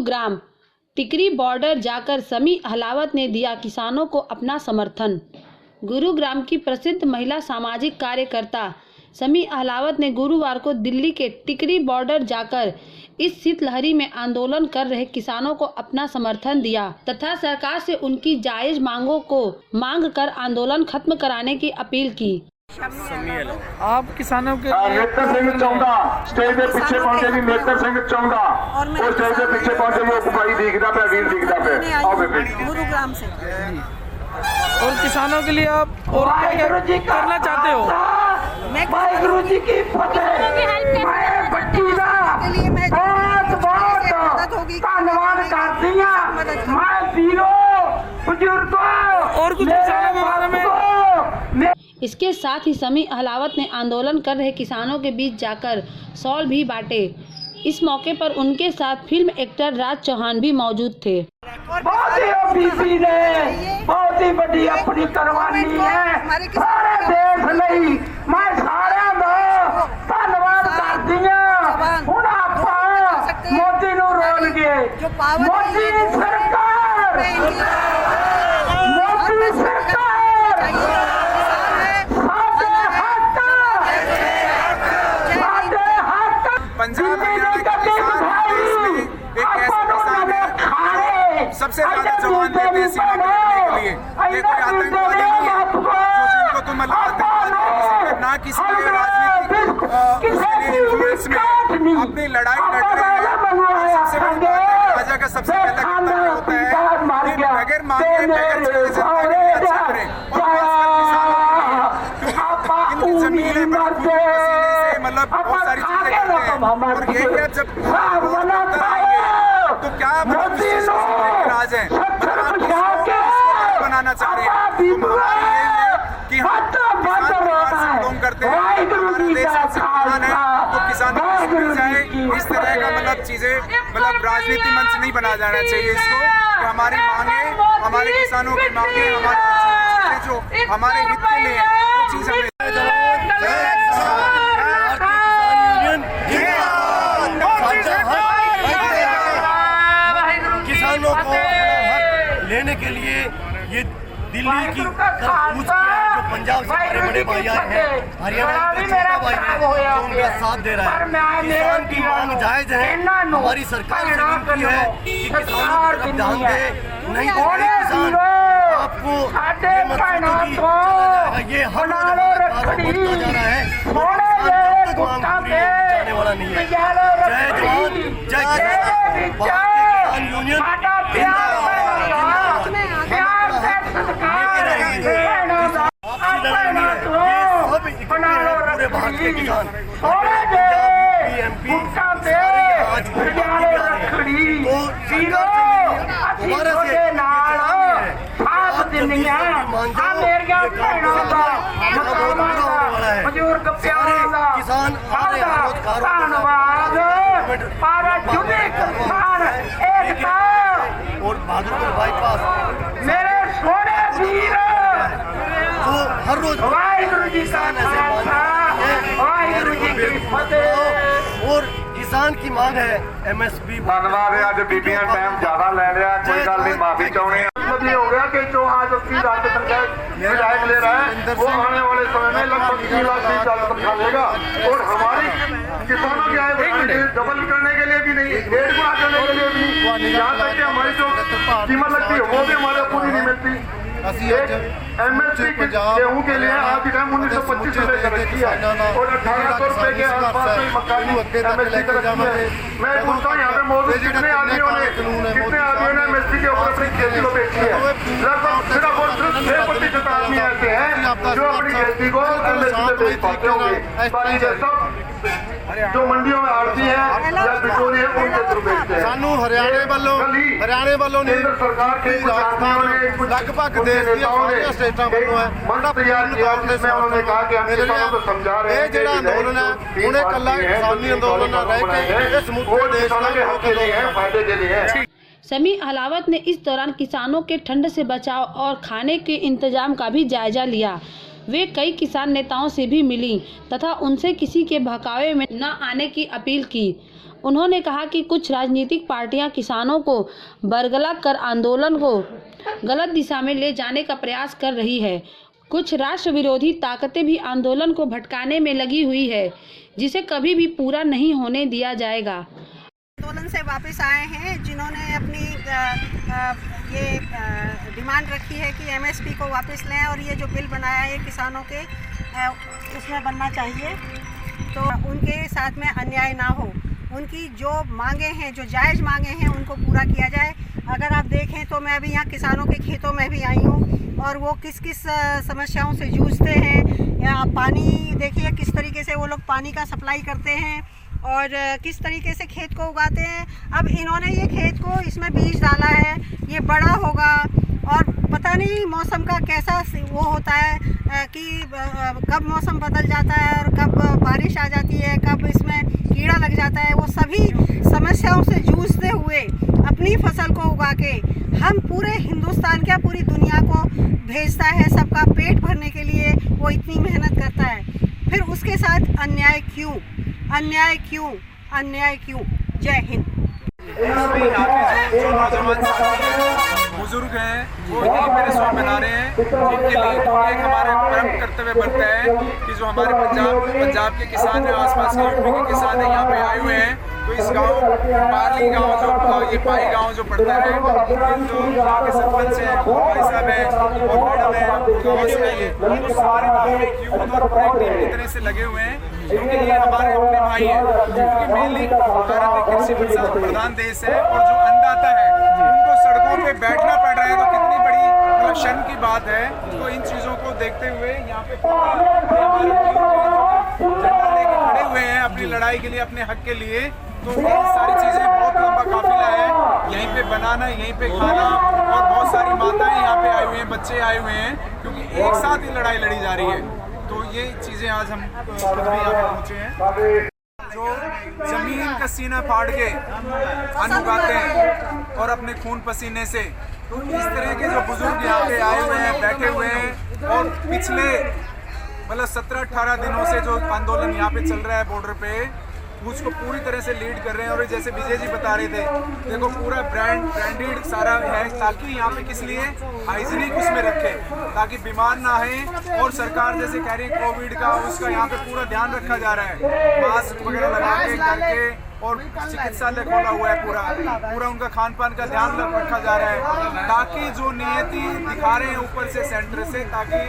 गुरुग्राम टिकरी border जाकर समी अहलावत ने दिया किसानों को अपना समर्थन। गुरुग्राम की प्रसिद्ध महिला सामाजिक कार्यकर्ता समी अहलावत ने गुरुवार को दिल्ली के टिकरी बॉर्डर जाकर इस शीतलहरी में आंदोलन कर रहे किसानों को अपना समर्थन दिया तथा सरकार से उनकी जायज मांगों को मांग कर आंदोलन खत्म कराने की अपील की। आप किसानों के नेत्र सिंह चौंदा स्टेज के पीछे पहुंचे जी, नेत्र सिंह चौंदा और स्टेज के पीछे पहुंचे जी, भाई दिखता पे, वीर दिखता पे। आओ बेटे गुरुग्राम से। और किसानों के लिए आप और क्या करना चाहते हो? वाहिगुरु जी की फतेह। मैं बच्चीदा धन्यवाद करती हूं। मैं वीरों बुजुर्गों और कुछ किसानों के बारे में। इसके साथ ही समी अहलावत ने आंदोलन कर रहे किसानों के बीच जाकर शॉल भी बांटे। इस मौके पर उनके साथ फिल्म एक्टर राज चौहान भी मौजूद थे। बहुत ही बड़ी अपनी कुर्बानी है सारे देश ਲਈ। मैं सारे धन्यवाद करती हूं। ਹੁਣ ਆਪਾਂ ਮੋਦੀ ਨੂੰ ਰੋਲ ਗਏ। ਮੋਦੀ सरकार पंजाब हरियाणा के किसान देश में एक ऐसे किसान है सबसे ज्यादा जवान देते हैं सीमा पर लड़ने के लिए। ये कोई आतंकवादी नहीं है जो जिनको तुम आतंकवादी ना किसी के राजनीतिक उसके इन्फ्लुएंस में अपनी लड़ाई लड़ रहे हैं। सबसे बड़ी बात राजा का सबसे पहला कर्तव्य होता है कि बगैर मांगे बगैर चले जनता के लिए अच्छा करें और इनकी जमीनें मतलब बहुत सारी चीजें करते हैं। और यही है जब तो क्या राज है बनाना चाह रहे हैं कि हम किसान करते हैं। हमारा देश सबसे किसान है तो किसानों को जाए इस तरह का मतलब चीजें मतलब राजनीति मंच नहीं बनाया जाना चाहिए इसको कि हमारी मांगे हमारे किसानों की मांगे हमारे जो हमारे हित के लिए है वो चीज हमें किसानों को लेने के लिए ये दिल्ली की तरफ कूच किया है। जो पंजाब से हमारे बड़े भाई आए हैं, हरियाणा के छोटा भाई है जो उनका साथ दे रहा है। किसान की मांग जायज है। हमारी सरकार से विनती है कि किसानों की तरफ ध्यान दे। नहीं तो किसान आपको ये मत सोचो कि चला जाएगा। ये हर रोज बढ़ता जा रहा है। किसान तब तक मांग पूरी जाने वाला नहीं है। जय जवान जय किसान। किसान यूनियन पूरे भारत के किसान किसान और बहादुरपुर बाईपास मेरे सोने वीर तो हर रोज वाहिगुरु जी का वाहिगुरु जी की फतेह। और किसान की मांग है MSP। धन्यवाद है। आज बीबियां टाइम ज्यादा ले रहा है, कोई गल नहीं, माफी चाहते हैं। मतलब ये हो गया कि जो आज 80 राज्य पंचायत विधायक ले रहा है वो आने वाले समय में लगभग 3 लाख 20 हजार तनख्वाह लेगा। और हमारी किसानों की आय बढ़ाने डबल करने के लिए भी नहीं, 1.5 गुना करने के लिए भी नहीं, यहाँ तक कि हमारी जो कीमत लगती है वो भी हमारे पूरी नहीं मिलती। MSP गेहूँ के लिए आज की टाइम 1925 रुपए कर रखी है और 1800 रुपए के आसपास में मक्कानी MSP कर रखी है। मैं पूछता हूँ यहाँ पे मौजूद कितने आदमियों ने MSP के ऊपर अपनी खेती को बेची है? लगभग सिर्फ और सिर्फ 6% आदमी ऐसे हैं जो अपनी खेती को MSP पे बेच पाते होंगे। बाकी सब जो मंडियों में आड़ती है या बिचौलिए है उनके थ्रू बेचते हैं। सानू हरियाणे वालों ने सरकार के राजस्थान लगभग देश दी सारियां स्टेटां वालों है बड़ा तैयार किया जिसमें उन्होंने कहा कि हम किसानों को समझा रहे हैं। ये आंदोलन है उन्हें कल्ला किसानी आंदोलन ना रह के समूचे देश के हक के लिए है, फायदे के लिए है। समी अहलावत ने इस दौरान किसानों के ठंड से बचाव और खाने के इंतजाम का भी जायजा लिया। वे कई किसान नेताओं से भी मिली तथा उनसे किसी के बहकावे में न आने की अपील की। उन्होंने कहा कि कुछ राजनीतिक पार्टियां किसानों को बरगला कर आंदोलन को गलत दिशा में ले जाने का प्रयास कर रही है। कुछ राष्ट्र विरोधी ताकतें भी आंदोलन को भटकाने में लगी हुई है, जिसे कभी भी पूरा नहीं होने दिया जाएगा। आंदोलन से वापस आए हैं जिन्होंने अपनी ये डिमांड रखी है कि एमएसपी को वापस लें और ये जो बिल बनाया है किसानों के उसमें बनना चाहिए, तो उनके साथ में अन्याय ना हो। उनकी जो मांगे हैं, जो जायज़ मांगे हैं, उनको पूरा किया जाए। अगर आप देखें तो मैं अभी यहाँ किसानों के खेतों में भी आई हूँ और वो किस किस समस्याओं से जूझते हैं। या पानी देखिए किस तरीके से वो लोग पानी का सप्लाई करते हैं और किस तरीके से खेत को उगाते हैं। अब इन्होंने ये खेत को इसमें बीज डाला है, ये बड़ा होगा और पता नहीं मौसम का कैसा वो होता है कि कब मौसम बदल जाता है और कब बारिश आ जाती है, कब इसमें कीड़ा लग जाता है। वो सभी समस्याओं से जूझते हुए अपनी फसल को उगा के हम पूरे हिंदुस्तान क्या पूरी दुनिया को भेजता है, सबका पेट भरने के लिए वो इतनी मेहनत करता है। फिर उसके साथ अन्याय क्यों, अन्याय क्यों, अन्याय क्यों? जय हिंद। जो नौजवान साथी हैं, बुजुर्ग हैं, वो यही पे रिसोर्ट बना रहे हैं, जिनके लिए एक हमारे परम कर्तव्य बनता है कि जो हमारे पंजाब के किसान हैं, आसपास के यूपी के किसान हैं, यहाँ पे आए हुए हैं, तो इस गांव बारली गांव जो ये पाई गांव जो पड़ता है, जो यहाँ के सरपंच हैं, भाई साहब हैं और मैडम है, गाँव से आइए, तो सारे गाँव में यूथ और पूरी टीम की तरह से लगे हुए हैं, क्योंकि ये हमारे अपने भाई हैं। क्योंकि मेनली भारत एक कृषि प्रधान देश है और जो अन्नदाता है उनको सड़कों पे बैठना पड़ रहा है, तो कितनी बड़ी शर्म की बात है। तो इन चीज़ों को देखते हुए यहाँ पे हमारे झंडा लेके खड़े हुए हैं अपनी लड़ाई के लिए, अपने हक के लिए। तो ये सारी चीज़ें बहुत लंबा काफिला है, यहीं पे बनाना, यहीं पे खाना, और बहुत सारी माताएं यहाँ पे आई हुई हैं, बच्चे आए हुए हैं, क्योंकि एक साथ ही लड़ाई लड़ी जा रही है। तो ये चीज़ें आज हम खुद भी यहाँ पे पहुँचे हैं। जो जमीन का सीना फाड़ के अन्न उगाते हैं और अपने खून पसीने से, तो इस तरह के जो बुजुर्ग यहाँ पे आए हुए हैं, बैठे हुए हैं, और पिछले मतलब 17-18 दिनों से जो आंदोलन यहाँ पे चल रहा है बॉर्डर पे, उसको पूरी तरह से लीड कर रहे हैं। और जैसे विजय जी बता रहे थे, देखो पूरा ब्रांडेड सारा है, ताकि यहाँ पे किस लिए हाइजीनिक उसमें रखे, ताकि बीमार ना है। और सरकार जैसे कह रही है कोविड का, उसका यहाँ पे पूरा ध्यान रखा जा रहा है, मास्क वगैरह लगा के करके, और चिकित्सालय खोला हुआ है, पूरा उनका खान पान का ध्यान रखा जा रहा है, ताकि जो नियति दिखा रहे हैं ऊपर से सेंटर से, ताकि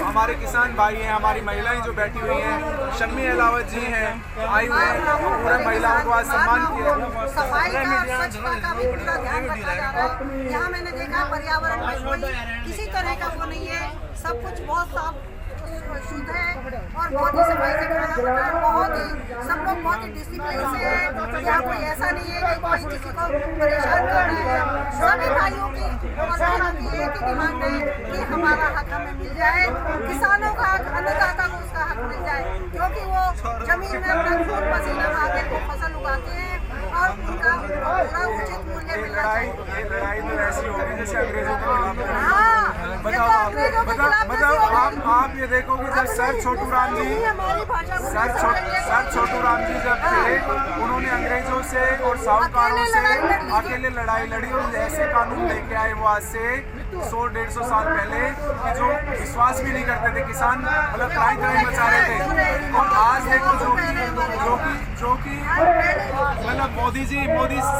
हमारे किसान भाई हैं, हमारी महिलाएं जो बैठी हुई हैं, शम्मी अलावत जी हैं, आई हुई हैं, पूरे महिलाओं को आज सम्मान किया। सफाई का, स्वच्छता का भी पूरा ध्यान रखा जा रहा है। यहाँ मैंने देखा पर्यावरण में कोई किसी तरह का वो नहीं है, सब कुछ बहुत साफ शुद्ध है और बहुत ही सफाई से खाना पड़ता है, बहुत ही सब लोग बहुत ही डिसिप्लिन से है। यहाँ कोई ऐसा नहीं है कि कोई किसी को परेशान कर रहा है। सभी भाइयों की और बहनों की एक ही डिमांड है कि हमारा हक हमें मिल जाए, किसानों का हक, अन्नदाता को उसका हक मिल जाए, क्योंकि वो जमीन में अपना खून पसीना बहा के वो फसल उगाते हैं और उनका पूरा उचित मूल्य मिलना चाहिए। ये लड़ाई तो ऐसी होगी जैसे अंग्रेजों के खिलाफ। आप ये देखोगे जब सर छोटू राम जी जब थे, उन्होंने अंग्रेजों से और साहूकारों से अकेले लड़ाई लड़ी और ऐसे कानून लेके आए वो आज से 100-150 साल पहले, कि जो विश्वास भी नहीं करते थे, किसान मतलब त्राही मचा रहे थे। और आज देखो जो कि मतलब मोदी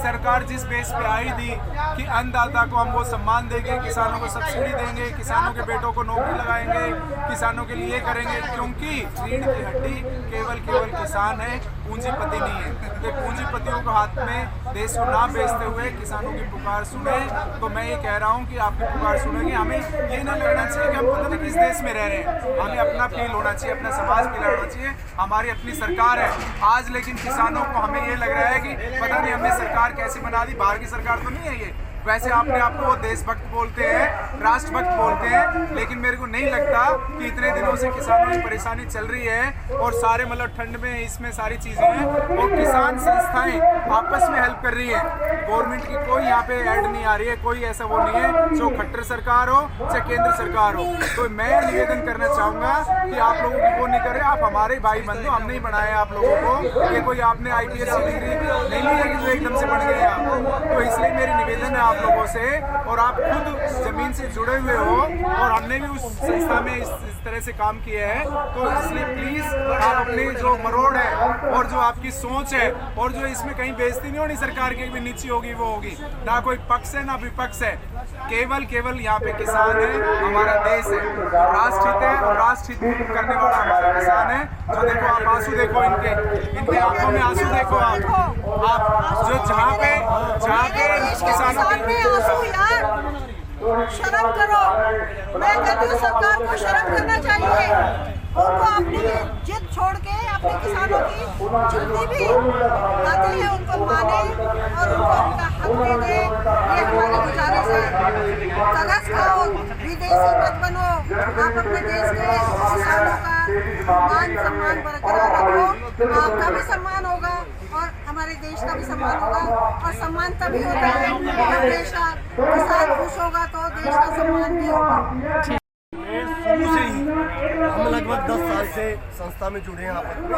सरकार जिस बेस पे आई थी कि अन्नदाता को हम वो सम्मान देंगे, किसानों को सब्सिडी देंगे, किसानों के बेटों को नौकरी लगाएंगे, किसानों के लिए करेंगे, क्योंकि रीढ़ की हड्डी केवल किसान है, पूंजीपति नहीं है। तो पूंजीपतियों को हाथ में देश को ना बेचते हुए किसानों की पुकार सुने। तो मैं ये कह रहा हूँ कि आपकी पुकार सुनेंगे, हमें ये ना लगना चाहिए कि हम पता नहीं किस देश में रह रहे हैं, हमें अपना फील होना चाहिए, अपना समाज फील होना चाहिए, हमारी अपनी सरकार है आज। लेकिन किसानों को हमें ये लग रहा है कि पता नहीं हमने सरकार कैसी बना दी, बाहर की सरकार तो नहीं है ये, वैसे अपने आप को वो देशभक्त बोलते हैं, राष्ट्रभक्त बोलते हैं, लेकिन मेरे को नहीं लगता कि इतने दिनों से किसानों की परेशानी चल रही है और सारे मतलब ठंड में इसमें सारी चीज़ें हैं और किसान संस्थाएं आपस में हेल्प कर रही है। गवर्नमेंट की कोई यहाँ पे ऐड नहीं आ रही है, कोई ऐसा वो नहीं है, जो खट्टर सरकार हो चाहे केंद्र सरकार हो। तो मैं निवेदन करना चाहूँगा कि आप लोगों की वो नहीं कर रहे, आप हमारे भाई बंधु, हमने ही बनाए आप लोगों को, ये कोई आपने IPS की डिग्री नहीं ली है कि जो एकदम से बढ़ गए आप। तो इसलिए मेरी निवेदन है आप लोगों से, और आप खुद जमीन से जुड़े हुए हो और हमने भी उस संस्था में इस तरह से काम किया है, तो इसलिए प्लीज़ आप अपनी जो मरोड़ है और जो आपकी सोच है, और जो इसमें कहीं बेइज्जती नहीं होनी सरकार की भी नीची होगी वो होगी, ना कोई पक्ष है ना विपक्ष है, केवल यहाँ पे किसान है, हमारा देश है, राष्ट्रहित है और राष्ट्रहित करने वाला हमारा किसान है। जो देखो आप आंसू देखो इनके आंखों में आंसू देखो आप जो जहाँ पे किसानों के शर्म करो। मैं कहती हूँ सरकार को शर्म करना चाहिए, उनको अपनी जिद छोड़ के अपने किसानों की जितनी भी आती है उनको माने और उनको उनका हक दे दे। ये हमारी गुजारिश है। तरस खाओ, विदेशी मत बनो, आप अपने देश के किसानों का मान सम्मान बरकरार रखो, आपका भी सम्मान होगा और हमारे देश का भी सम्मान होगा। और सम्मान तभी होता है जब देश का किसान खुश होगा तो देश का सम्मान भी होगा। शुरू से ही हम लगभग 10 साल से संस्था में जुड़े हैं, आपस में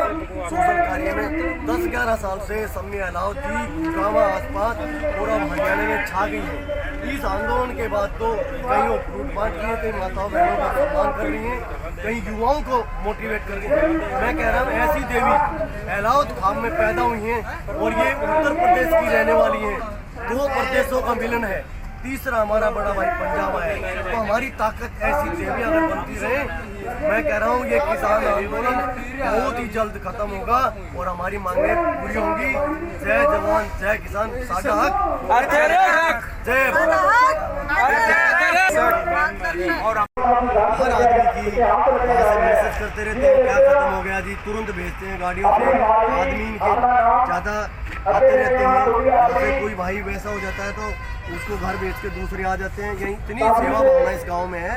सोशल कार्य में 10-11 साल से सम्मी अलाउद जी गुड़गांव आसपास और अब हरियाणा में छा गई है। इस आंदोलन के बाद तो कहीं वो फ्रूट बांट रही है, कहीं माताओं बहनों का सम्मान कर रही हैं, कहीं युवाओं को मोटिवेट कर रही हैं। मैं कह रहा हूँ ऐसी देवी अलाउद खाम में पैदा हुई हैं और ये उत्तर प्रदेश की रहने वाली हैं। 2 प्रदेशों का मिलन है, तीसरा हमारा बड़ा भाई पंजाब है। तो हमारी ताकत ऐसी देवी अगर बनती रहे, मैं कह रहा हूँ ये किसान आंदोलन बहुत ही जल्द खत्म होगा और हमारी मांगे पूरी होंगी। जय जवान जय किसान, साझा हक जय और हर आदमी की मैसेज करते रहते हैं क्या खत्म हो गया जी, तुरंत भेजते हैं गाड़ियों से, आदमी इनके ज़्यादा आते रहते हैं। जैसे कोई भाई वैसा हो जाता है तो उसको घर बेच के दूसरे आ जाते हैं। यही इतनी सेवा भावना इस गांव में है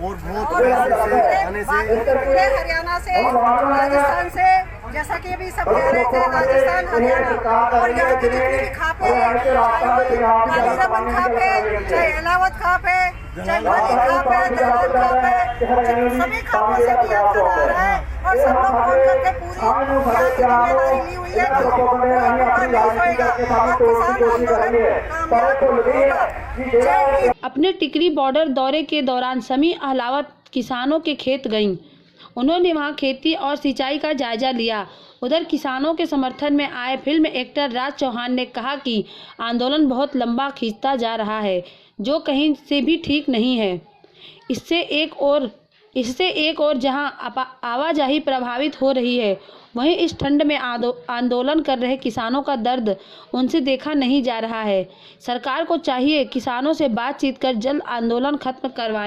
और बहुत पैसे से आने से पूरे हरियाणा से, राजस्थान से, जैसा कि अभी सब कह रहे थे राजस्थान हरियाणा और यहाँ की जितनी भी खापे हैं, चाहे रमन खापे, चाहे इलावत खापे, चाहे मनी खापे, दलाल खापे, सभी खापों से भी यहाँ आ रहा है और सब लोग फोन करके पूरी यहाँ की जिम्मेदारी ली हुई है कि कोई नहीं सोएगा और किसान आंदोलन कामयाब होगा। जय हिंद। अपने टिकरी बॉर्डर दौरे के दौरान समी अहलावत किसानों के खेत गईं। उन्होंने वहां खेती और सिंचाई का जायजा लिया। उधर किसानों के समर्थन में आए फिल्म एक्टर राज चौहान ने कहा कि आंदोलन बहुत लंबा खींचता जा रहा है, जो कहीं से भी ठीक नहीं है। इससे एक और जहां आवाजाही प्रभावित हो रही है, वहीं इस ठंड में आंदोलन कर रहे किसानों का दर्द उनसे देखा नहीं जा रहा है। सरकार को चाहिए किसानों से बातचीत कर जल्द आंदोलन खत्म करवाएं।